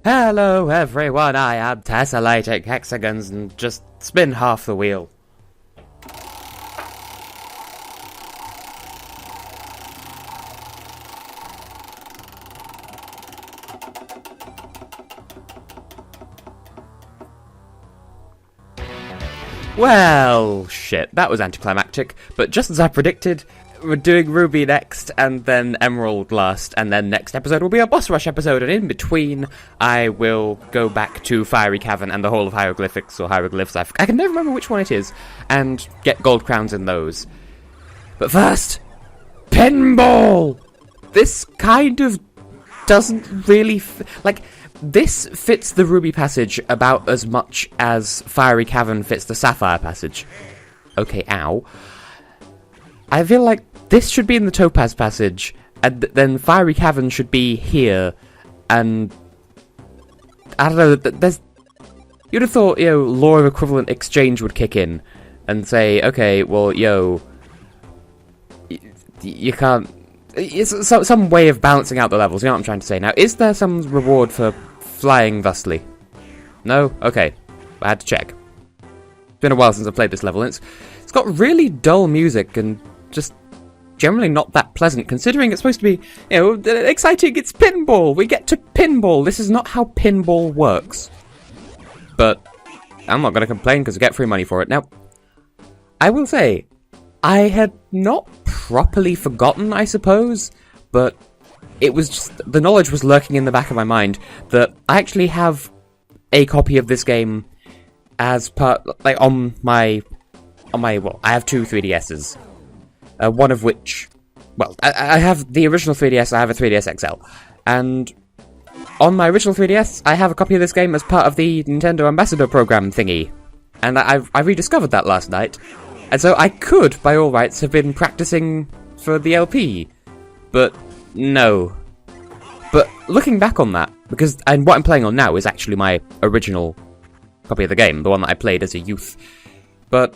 Hello everyone, I am Tessellating Hexagons and just spin half the wheel. Well, shit, that was anticlimactic, but just as I predicted, we're doing Ruby next, and then Emerald last, and then next episode will be a boss rush episode, and in between, I will go back to Fiery Cavern and the Hall of Hieroglyphics, or Hieroglyphs, I can never remember which one it is, and get gold crowns in those. But first, pinball! This kind of doesn't really, this fits the Ruby passage about as much as Fiery Cavern fits the Sapphire passage. Okay, ow. I feel like this should be in the Topaz passage, and then Fiery Cavern should be here, and I don't know, you'd have thought, law of equivalent exchange would kick in, and say, okay, well, you can't, it's some way of balancing out the levels, you know what I'm trying to say. Now, is there some reward for flying thusly? No? Okay, I had to check. It's been a while since I played this level, and it's got really dull music, and just generally not that pleasant, considering it's supposed to be, exciting, it's pinball, we get to pinball, this is not how pinball works. But I'm not going to complain because I get free money for it. Now, I will say, I had not properly forgotten, I suppose, but it was just, the knowledge was lurking in the back of my mind that I actually have a copy of this game as part, on my, well, I have two 3DSs. One of which, well, I have the original 3DS, I have a 3DS XL, and on my original 3DS, I have a copy of this game as part of the Nintendo Ambassador Program thingy, and I rediscovered that last night, and so I could, by all rights, have been practicing for the LP, but no. But looking back on that, and what I'm playing on now is actually my original copy of the game, the one that I played as a youth, but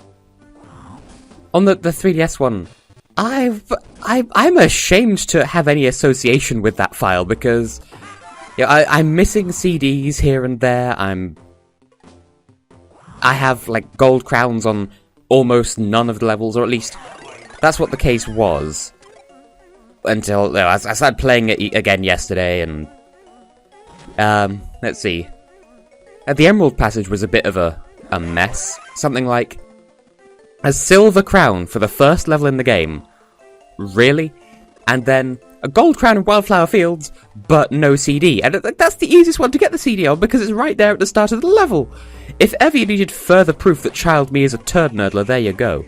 on the 3DS one, I'm ashamed to have any association with that file because I'm missing CDs here and there. I have gold crowns on almost none of the levels, or at least that's what the case was until I started playing it again yesterday. And let's see, the Emerald passage was a bit of a mess. Something like a silver crown for the first level in the game. Really? And then a gold crown in Wildflower Fields, but no CD. And that's the easiest one to get the CD on because it's right there at the start of the level. If ever you needed further proof that Child Me is a turd nerdler, there you go.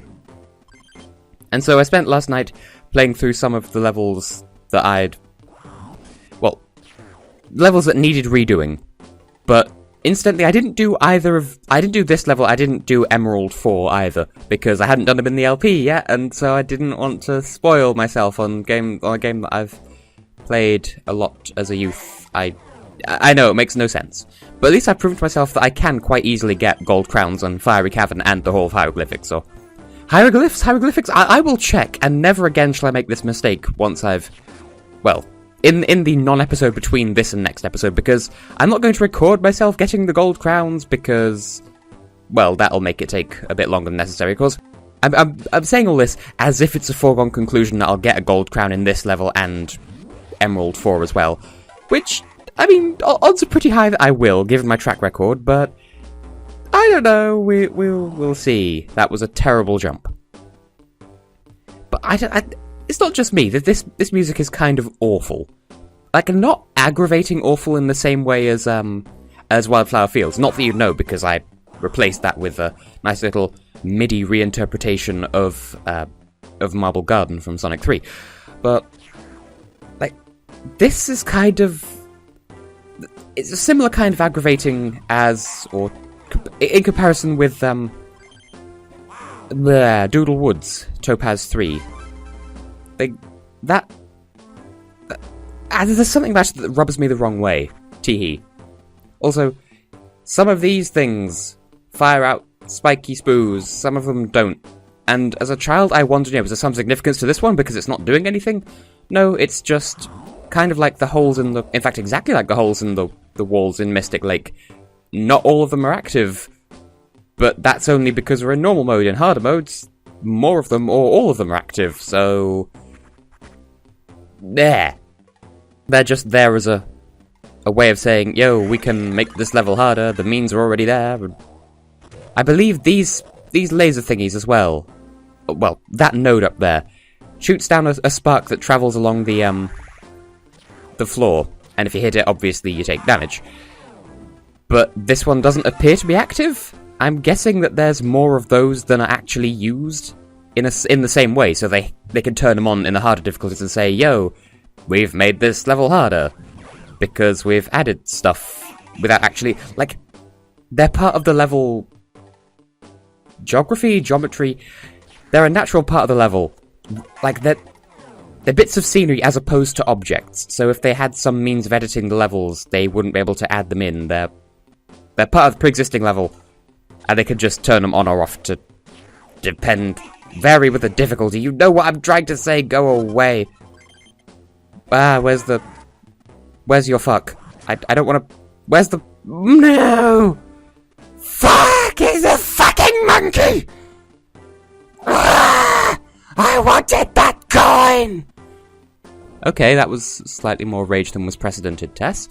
And so I spent last night playing through some of the levels that levels that needed redoing. But incidentally, I didn't do this level, I didn't do Emerald 4 either, because I hadn't done them in the LP yet, and so I didn't want to spoil myself on a game that I've played a lot as a youth. I know, it makes no sense. But at least I've proven to myself that I can quite easily get gold crowns on Fiery Cavern and the Hall of Hieroglyphics, or Hieroglyphics, I will check, and never again shall I make this mistake once I've, well, in the non-episode between this and next episode, because I'm not going to record myself getting the gold crowns, because, well, that'll make it take a bit longer than necessary, of course. I'm saying all this as if it's a foregone conclusion that I'll get a gold crown in this level and Emerald 4 as well, which, I mean, odds are pretty high that I will, given my track record, but I don't know, we'll see. That was a terrible jump. But it's not just me, that this music is kind of awful. Not aggravating awful in the same way as Wildflower Fields. Not that you'd know, because I replaced that with a nice little MIDI reinterpretation of Marble Garden from Sonic 3. But, this is kind of... It's a similar kind of aggravating as, or in comparison with, Doodle Woods, Topaz 3. There's something about it that rubs me the wrong way. Teehee. Also, some of these things fire out spiky spoos, some of them don't. And as a child, I wondered, was there some significance to this one because it's not doing anything? No, it's just kind of like the holes in the... In fact, exactly like the holes in the the walls in Mystic Lake. Not all of them are active, but that's only because we're in normal mode. In harder modes, more of them or all of them are active, so... There. They're just there as a way of saying, yo, we can make this level harder, the means are already there. I believe these laser thingies as well, that node up there, shoots down a spark that travels along the floor, and if you hit it, obviously you take damage. But this one doesn't appear to be active? I'm guessing that there's more of those than are actually used in the same way, so they can turn them on in the harder difficulties and say, yo, we've made this level harder, because we've added stuff without actually, like, they're part of the level geometry, they're a natural part of the level. Like, they're bits of scenery as opposed to objects, so if they had some means of editing the levels, they wouldn't be able to add them in. They're part of the pre-existing level, and they could just turn them on or off to vary with the difficulty. You know what I'm trying to say, go away. Where's your fuck? I don't want to... Where's the... No! Fuck! He's a fucking monkey! Ah! I wanted that coin! Okay, that was slightly more rage than was precedented, Tess.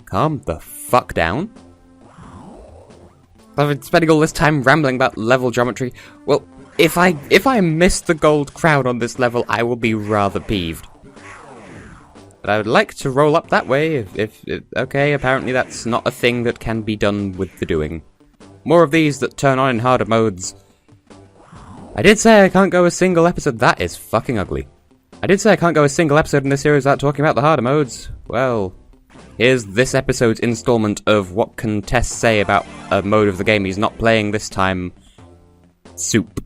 Calm the fuck down. I've been spending all this time rambling about level geometry. Well, if I miss the gold crown on this level, I will be rather peeved. But I would like to roll up that way, okay, apparently that's not a thing that can be done with the doing. More of these that turn on in harder modes. I did say I can't go a single episode. That is fucking ugly. I did say I can't go a single episode in this series without talking about the harder modes. Well, here's this episode's installment of what can Tess say about a mode of the game he's not playing this time. Soup.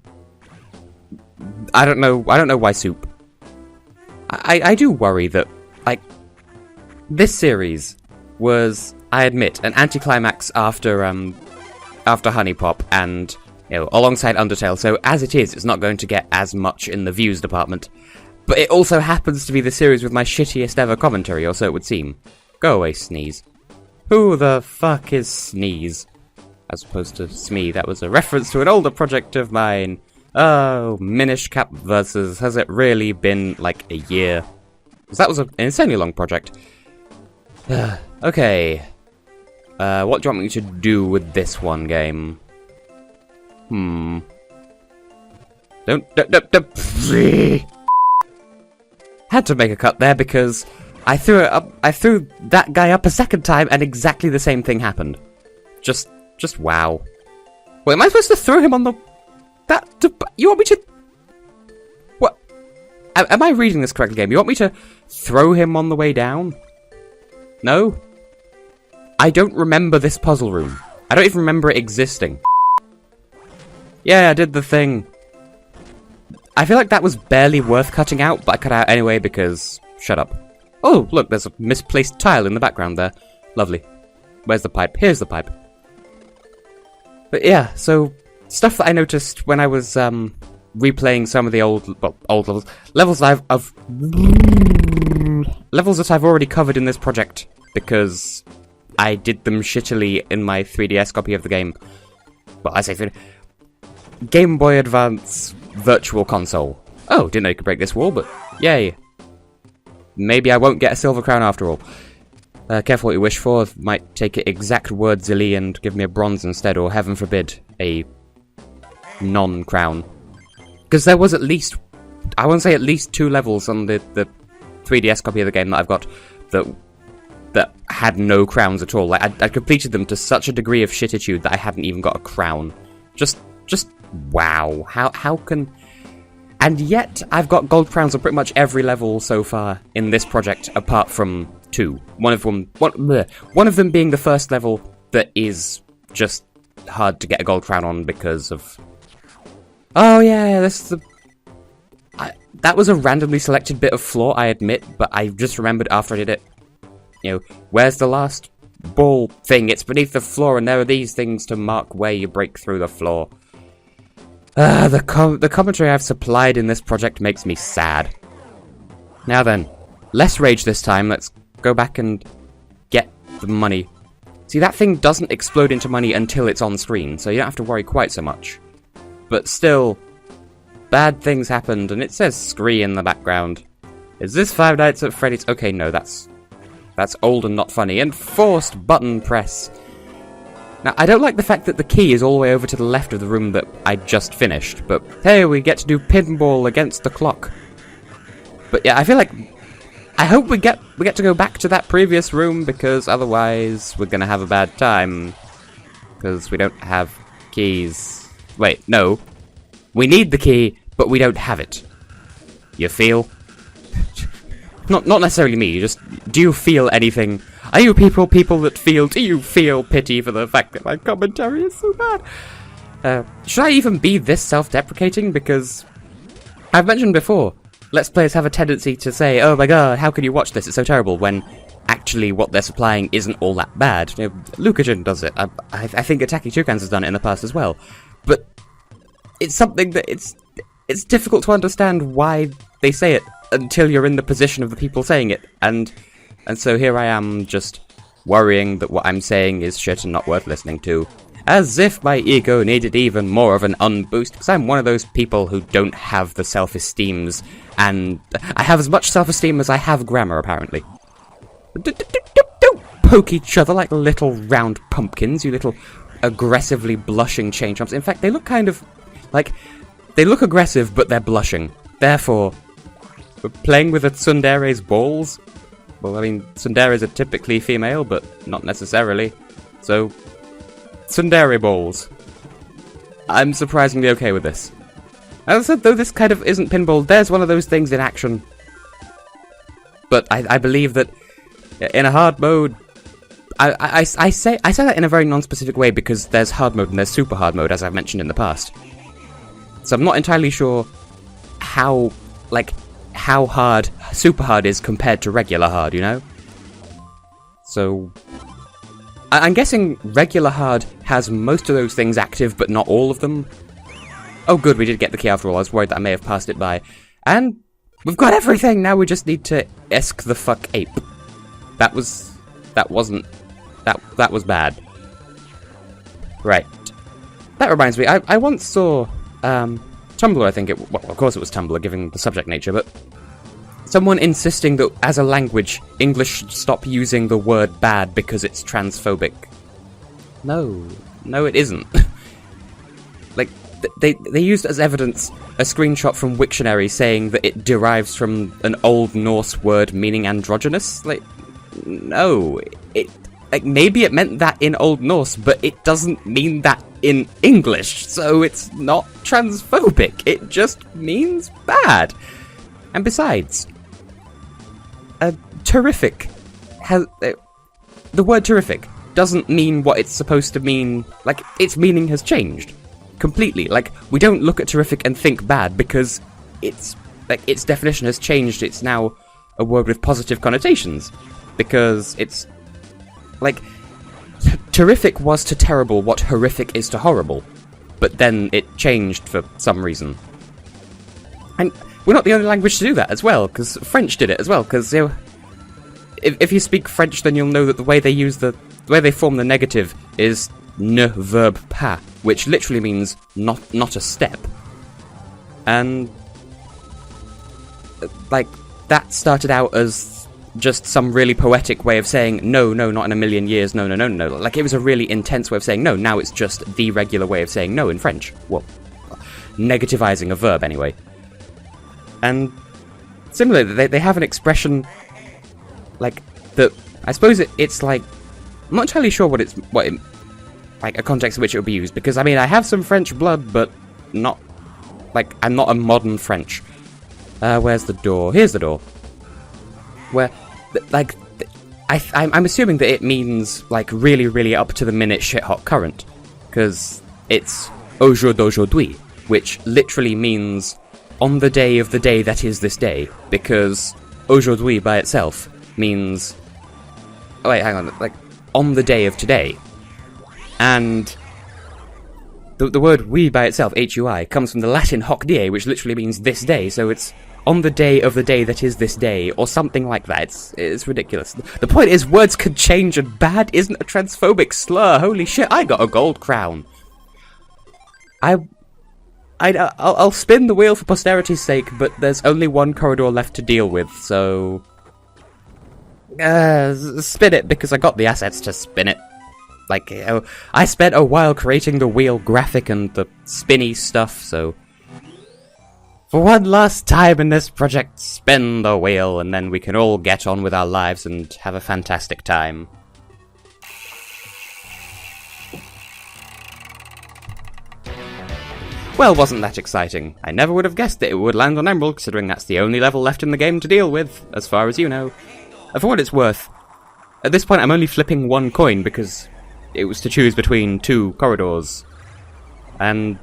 I don't know why soup. I do worry that, like, this series was, I admit, an anticlimax after Honey Pop and, you know, alongside Undertale, so as it is, it's not going to get as much in the views department. But it also happens to be the series with my shittiest ever commentary, or so it would seem. Go away, Sneeze. Who the fuck is Sneeze? As opposed to Smee, that was a reference to an older project of mine. Oh, Minish Cap Versus. Has it really been, like, a year? Because that was an insanely long project. Okay. What do you want me to do with this one game? Don't. Had to make a cut there because I threw it up. I threw that guy up a second time, and exactly the same thing happened. Just wow. Wait, am I supposed to throw him on the? You want me to? What? Am I reading this correctly, game? You want me to throw him on the way down? No. I don't remember this puzzle room. I don't even remember it existing. Yeah, I did the thing. I feel like that was barely worth cutting out, but I cut out anyway because... Shut up. Oh, look, there's a misplaced tile in the background there. Lovely. Where's the pipe? Here's the pipe. But yeah, so... Stuff that I noticed when I was, replaying some of the old levels. Levels that I've already covered in this project, because I did them shittily in my 3DS copy of the game. Well, I say Game Boy Advance Virtual Console. Oh, didn't know you could break this wall, but yay. Maybe I won't get a silver crown after all. Careful what you wish for. Might take it exact wordzily and give me a bronze instead, or heaven forbid, a non-crown. Because there was at least, I want to say at least 2 levels on the 3DS copy of the game that I've got that had no crowns at all. Like, I completed them to such a degree of shittitude that I hadn't even got a crown. Just wow. How can... And yet, I've got gold crowns on pretty much every level so far in this project, apart from 2. One of them being the first level that is just hard to get a gold crown on because of... Oh yeah, that was a randomly selected bit of floor, I admit, but I just remembered after I did it. You know, where's the last ball thing? It's beneath the floor, and there are these things to mark where you break through the floor. The commentary I've supplied in this project makes me sad. Now then, less rage this time. Let's go back and get the money. See, that thing doesn't explode into money until it's on screen, so you don't have to worry quite so much. But still, bad things happened, and it says Scree in the background. Is this Five Nights at Freddy's? Okay, no, that's old and not funny. And forced button press. Now, I don't like the fact that the key is all the way over to the left of the room that I just finished, but hey, we get to do pinball against the clock. But yeah, I feel like... I hope we get to go back to that previous room, because otherwise we're gonna have a bad time. Because we don't have keys. Wait, no. We need the key, but we don't have it. You feel? Not necessarily me, just... Do you feel anything? Are you people that feel... Do you feel pity for the fact that my commentary is so bad? Should I even be this self-deprecating? Because... I've mentioned before... Let's Players have a tendency to say, oh my god, how can you watch this, it's so terrible, when actually what they're supplying isn't all that bad. You know, Lucagen does it, I think Attacking Toucans has done it in the past as well. But it's something that it's difficult to understand why they say it until you're in the position of the people saying it, and so here I am just worrying that what I'm saying is shit and not worth listening to. As if my ego needed even more of an unboost, because I'm one of those people who don't have the self-esteems, and I have as much self-esteem as I have grammar, apparently. Don't poke each other like little round pumpkins, you little aggressively blushing chain chomps. In fact, they look kind of like... They look aggressive, but they're blushing. Therefore, we're playing with a tsundere's balls? Well, I mean, tsunderes are typically female, but not necessarily. So... Tsundere balls. I'm surprisingly okay with this. As I said, though this kind of isn't pinball, there's one of those things in action. But I believe that in a hard mode... I say that in a very non-specific way because there's hard mode and there's super hard mode, as I've mentioned in the past. So I'm not entirely sure how hard super hard is compared to regular hard, you know? So... I'm guessing regular hard has most of those things active, but not all of them. Oh good, we did get the key after all, I was worried that I may have passed it by. And we've got everything, now we just need to esk the fuck ape. That was bad. Right. That reminds me, I once saw, Tumblr, I think well, of course it was Tumblr, given the subject nature, but someone insisting that, as a language, English should stop using the word bad because it's transphobic. No. No, it isn't. Like, they used as evidence a screenshot from Wiktionary saying that it derives from an Old Norse word meaning androgynous. Like, no. Like, maybe it meant that in Old Norse, but it doesn't mean that in English, so it's not transphobic. It just means bad. And besides... terrific has... the word terrific doesn't mean what it's supposed to mean. Like, its meaning has changed. Completely. Like, we don't look at terrific and think bad because it's... like, its definition has changed. It's now a word with positive connotations. Because it's... like... terrific was to terrible what horrific is to horrible. But then it changed for some reason. And... we're not the only language to do that as well, because French did it as well, because, you know, if you speak French, then you'll know that the way they form the negative is ne verbe pas, which literally means not a step. And, like, that started out as just some really poetic way of saying, no, not in a million years, no. Like, it was a really intense way of saying no, now it's just the regular way of saying no in French. Well, negativizing a verb, anyway. And similarly, they have an expression like that. I suppose it's like, I'm not entirely sure what like a context in which it would be used, because I mean I have some French blood, but not like I'm not a modern French. Where's the door? Here's the door. Where like I'm assuming that it means like really, really up to the minute shit hot current, because it's au jour d'aujourd'hui, which literally means on the day of the day that is this day, because aujourd'hui by itself means... oh wait, hang on, like, on the day of today. And The word "we" by itself, H-U-I, comes from the Latin hoc die, which literally means this day, so it's on the day of the day that is this day, or something like that. It's ridiculous. The point is, words can change, and bad isn't a transphobic slur. Holy shit, I got a gold crown. I'll spin the wheel for posterity's sake, but there's only one corridor left to deal with, so... spin it, because I got the assets to spin it. Like, I spent a while creating the wheel graphic and the spinny stuff, so... For one last time in this project, spin the wheel, and then we can all get on with our lives and have a fantastic time. Well, wasn't that exciting? I never would have guessed that it would land on Emerald, considering that's the only level left in the game to deal with, as far as you know. And for what it's worth, at this point I'm only flipping one coin because it was to choose between two corridors. And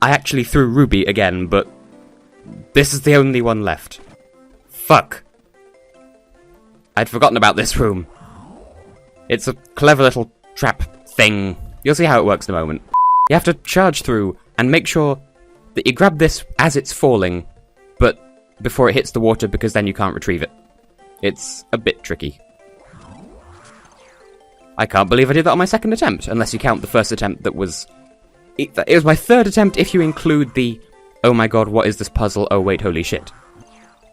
I actually threw Ruby again, but this is the only one left. Fuck. I'd forgotten about this room. It's a clever little trap thing. You'll see how it works in a moment. You have to charge through and make sure that you grab this as it's falling, but before it hits the water, because then you can't retrieve it. It's a bit tricky. I can't believe I did that on my second attempt, unless you count the first attempt that was... It was my third attempt if you include the, oh my god, what is this puzzle, oh wait, holy shit.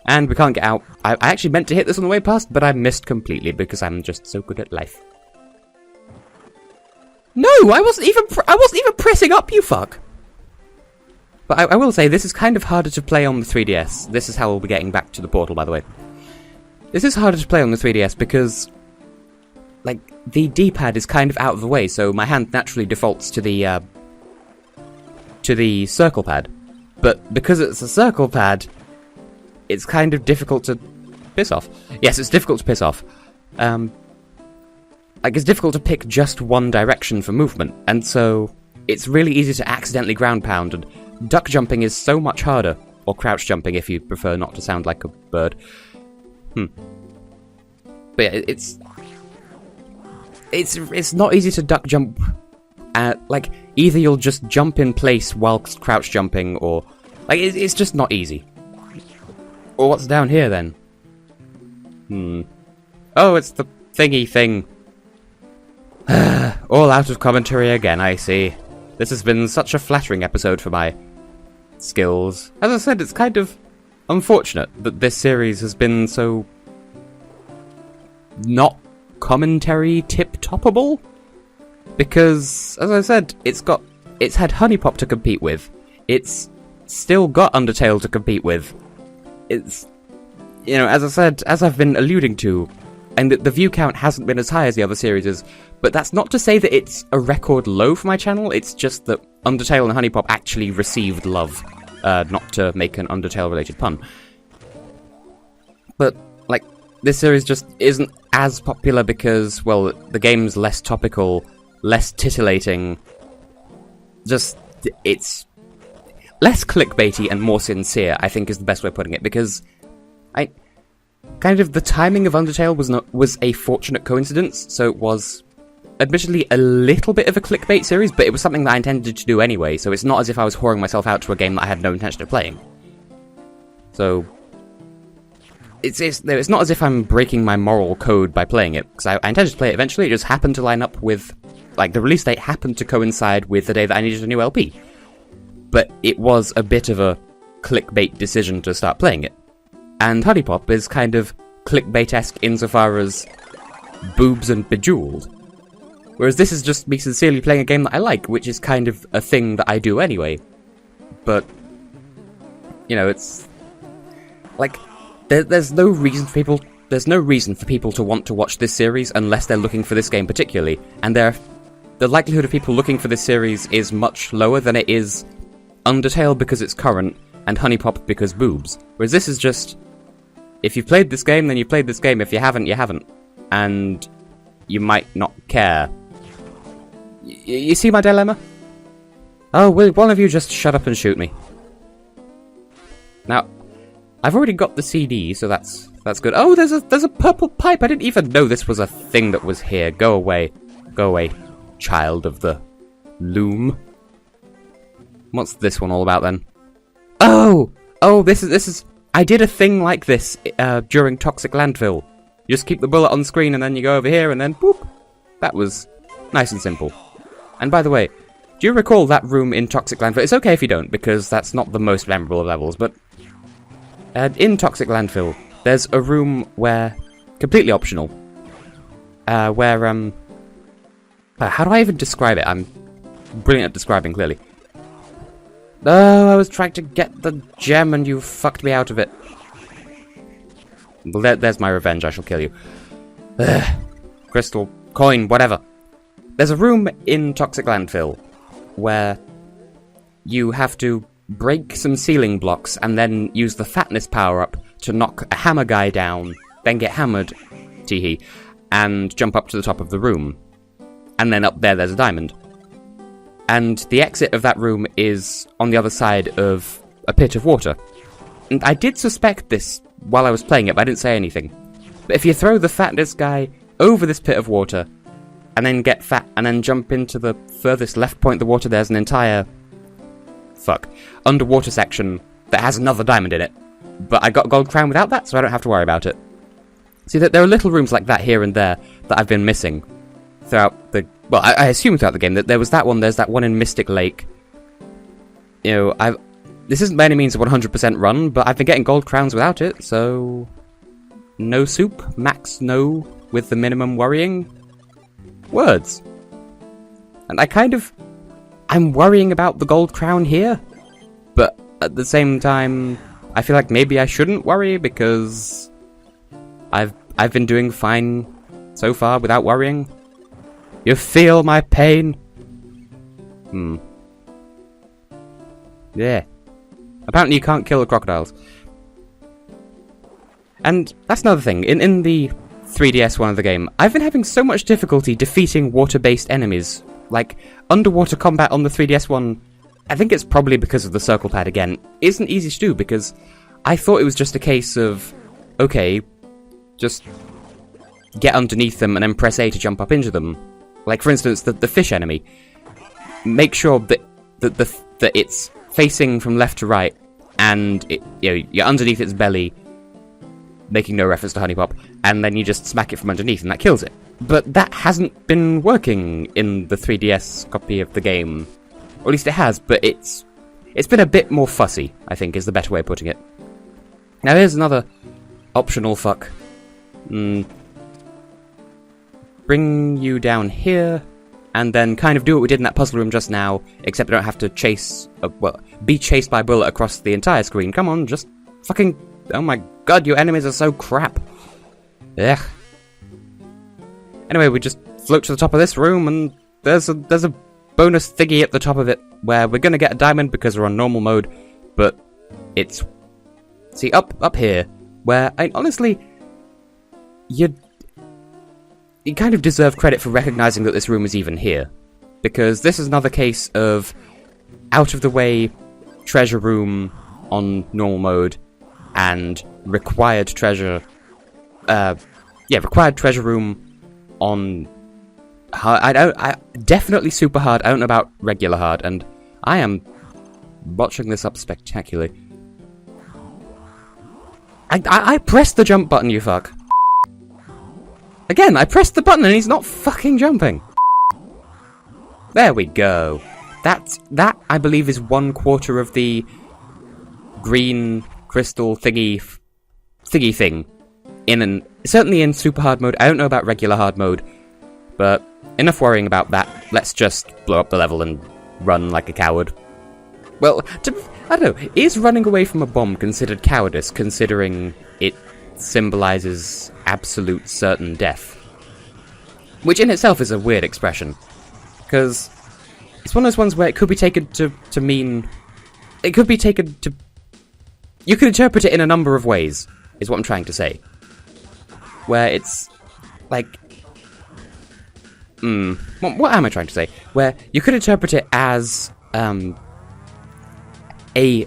And we can't get out. I actually meant to hit this on the way past, but I missed completely because I'm just so good at life. No, I wasn't even pressing up, you fuck! But I will say, this is kind of harder to play on the 3DS. This is how we'll be getting back to the portal, by the way. This is harder to play on the 3DS because, like, the D-pad is kind of out of the way, so my hand naturally defaults to the circle pad. But because it's a circle pad, it's kind of difficult to piss off. Yes, it's difficult to piss off. Like, it's difficult to pick just one direction for movement, and so it's really easy to accidentally ground pound, and duck jumping is so much harder, or crouch jumping if you prefer not to sound like a bird. But yeah, it's not easy to duck jump. Like, either you'll just jump in place whilst crouch jumping, or... Like, it's just not easy. Or what's down here, then? Oh, it's the thingy thing. All out of commentary again, I see. This has been such a flattering episode for my skills. As I said, it's kind of unfortunate that this series has been so... not commentary tip-toppable? Because, as I said, it's had Honeypop to compete with. It's still got Undertale to compete with. It's, you know, as I said, as I've been alluding to, and the view count hasn't been as high as the other series, but that's not to say that it's a record low for my channel, it's just that Undertale and Honeypop actually received love. Not to make an Undertale-related pun. But, like, this series just isn't as popular because, well, the game's less topical, less titillating, just, it's less clickbaity and more sincere, I think is the best way of putting it, because kind of the timing of Undertale was a fortunate coincidence, so it was admittedly a little bit of a clickbait series, but it was something that I intended to do anyway, so it's not as if I was whoring myself out to a game that I had no intention of playing. So, it's not as if I'm breaking my moral code by playing it, because I intended to play it eventually, it just happened to line up with, like, the release date happened to coincide with the day that I needed a new LP. But it was a bit of a clickbait decision to start playing it. And Honeypop is kind of clickbait-esque insofar as boobs and bejeweled. Whereas this is just me sincerely playing a game that I like, which is kind of a thing that I do anyway. But, you know, it's... like, there's no reason for people to want to watch this series unless they're looking for this game particularly. And the likelihood of people looking for this series is much lower than it is Undertale because it's current, and Honeypop because boobs. Whereas this is just... if you've played this game, then you've played this game. If you haven't, you haven't. And you might not care. You see my dilemma? Oh, will one of you just shut up and shoot me? Now, I've already got the CD, so that's good. Oh, there's a purple pipe! I didn't even know this was a thing that was here. Go away. Go away, child of the loom. What's this one all about then? Oh! Oh, this is... I did a thing like this during Toxic Landfill. You just keep the bullet on screen and then you go over here and then boop. That was nice and simple. And by the way, do you recall that room in Toxic Landfill? It's okay if you don't, because that's not the most memorable of levels, but... in Toxic Landfill, there's a room where... completely optional. Where, how do I even describe it? I'm brilliant at describing, clearly. Oh, I was trying to get the gem and you fucked me out of it. Well, there's my revenge, I shall kill you. Ugh. Crystal, coin, whatever. There's a room in Toxic Landfill where you have to break some ceiling blocks and then use the fatness power-up to knock a hammer guy down, then get hammered, teehee, and jump up to the top of the room. And then up there there's a diamond. And the exit of that room is on the other side of a pit of water. And I did suspect this while I was playing it, but I didn't say anything. But if you throw the fatness guy over this pit of water, and then get fat, and then jump into the furthest left point of the water, there's an entire... underwater section that has another diamond in it. But I got gold crown without that, so I don't have to worry about it. See, that there are little rooms like that here and there that I've been missing throughout the... Well, I assume throughout the game that there was that one, there's that one in Mystic Lake. You know, this isn't by any means a 100% run, but I've been getting gold crowns without it, so... No soup, max no, with the minimum worrying. Words. And I'm worrying about the gold crown here, but at the same time, I feel like maybe I shouldn't worry, because... I've been doing fine so far without worrying. You feel my pain? Yeah. Apparently you can't kill the crocodiles. And that's another thing. In the 3DS one of the game, I've been having so much difficulty defeating water-based enemies. Like, underwater combat on the 3DS one, I think it's probably because of the circle pad again, isn't easy to do, because I thought it was just a case of, okay, just get underneath them and then press A to jump up into them. Like, for instance, the fish enemy. Make sure that it's facing from left to right, and you're underneath its belly, making no reference to Honey Pop, and then you just smack it from underneath, and that kills it. But that hasn't been working in the 3DS copy of the game. Or at least it has, but it's been a bit more fussy, I think, is the better way of putting it. Now here's another optional fuck. Bring you down here, and then kind of do what we did in that puzzle room just now, except we don't have to be chased by a bullet across the entire screen. Come on, just fucking... Oh my god, your enemies are so crap. Ugh. Anyway, we just float to the top of this room, and there's a bonus thingy at the top of it, where we're gonna get a diamond because we're on normal mode, but it's... See, up here, where, honestly, you kind of deserve credit for recognizing that this room is even here. Because this is another case of out-of-the-way treasure room on normal mode, and required treasure... required treasure room on... definitely super hard, I don't know about regular hard, and I am botching this up spectacularly. I pressed the jump button, you fuck. Again, I pressed the button and he's not fucking jumping. There we go. That, I believe, is 1/4 of the green crystal thingy thing. Certainly in super hard mode. I don't know about regular hard mode, but enough worrying about that. Let's just blow up the level and run like a coward. Well, I don't know, is running away from a bomb considered cowardice, considering it symbolizes absolute certain death? Which in itself is a weird expression, because it's one of those ones where it could be taken to mean... It could be taken to... You can interpret it in a number of ways, is what I'm trying to say. Where it's, like... What am I trying to say? Where you could interpret it as, a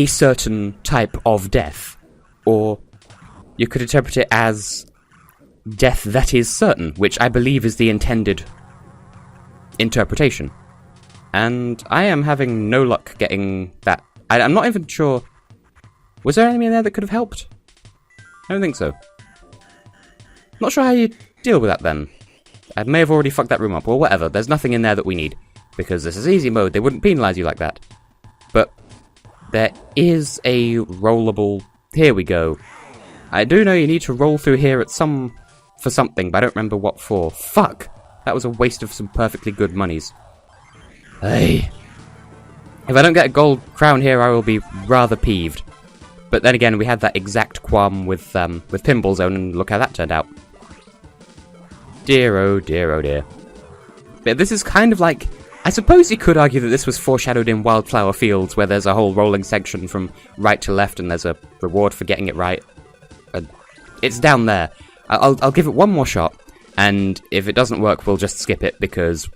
certain type of death, or you could interpret it as death that is certain, which I believe is the intended interpretation. And I am having no luck getting that. I'm not even sure. Was there an enemy in there that could have helped? I don't think so. Not sure how you deal with that then. I may have already fucked that room up, or whatever. There's nothing in there that we need. Because this is easy mode, they wouldn't penalise you like that. But there is a rollable... Here we go. I do know you need to roll through here at for something, but I don't remember what for. Fuck! That was a waste of some perfectly good monies. Hey. If I don't get a gold crown here, I will be rather peeved. But then again, we had that exact qualm with Pinball Zone, and look how that turned out. Dear, oh dear, oh dear. But this is kind of like... I suppose you could argue that this was foreshadowed in Wildflower Fields, where there's a whole rolling section from right to left, and there's a reward for getting it right. It's down there. I'll give it one more shot, and if it doesn't work, we'll just skip it, because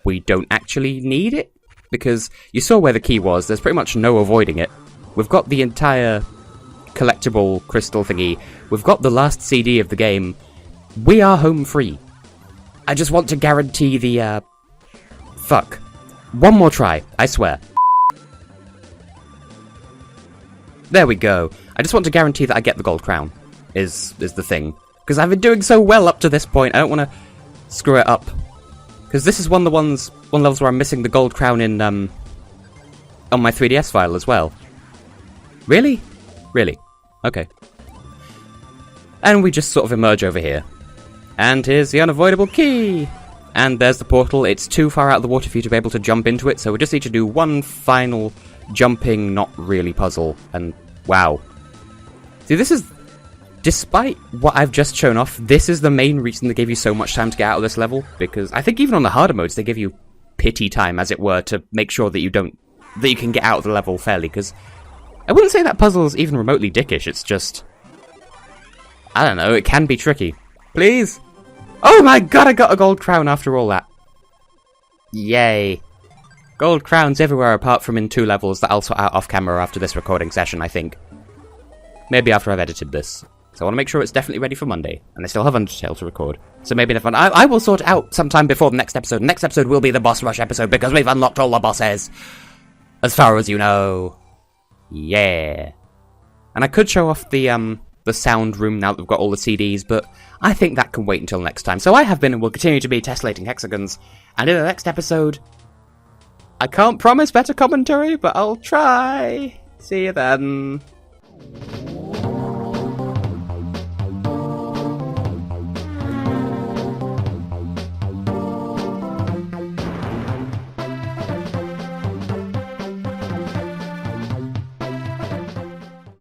we don't actually need it. Because you saw where the key was, there's pretty much no avoiding it. We've got the entire collectible crystal thingy. We've got the last CD of the game. We are home free. I just want to guarantee the, Fuck. One more try, I swear. There we go. I just want to guarantee that I get the gold crown, is the thing. Because I've been doing so well up to this point, I don't want to screw it up. Because this is one of the levels where I'm missing the gold crown in, on my 3DS file as well. Really? Really? Okay. And we just sort of emerge over here. And here's the unavoidable key! And there's the portal. It's too far out of the water for you to be able to jump into it, so we just need to do one final jumping, not really puzzle. And wow. See, this is... Despite what I've just shown off, this is the main reason they gave you so much time to get out of this level, because I think even on the harder modes, they give you pity time, as it were, to make sure that you can get out of the level fairly, because I wouldn't say that puzzle is even remotely dickish, it's just... I don't know, it can be tricky. Please? Oh my god, I got a gold crown after all that. Yay. Gold crowns everywhere apart from in 2 levels that I'll sort out off camera after this recording session, I think. Maybe after I've edited this. So I want to make sure it's definitely ready for Monday. And I still have Undertale to record. So maybe I will sort it out sometime before the next episode. The next episode will be the boss rush episode because we've unlocked all the bosses. As far as you know. Yeah. And I could show off the sound room now that we've got all the CDs, but I think that can wait until next time. So I have been and will continue to be Tessellating Hexagons, and in the next episode, I can't promise better commentary, but I'll try. See you then.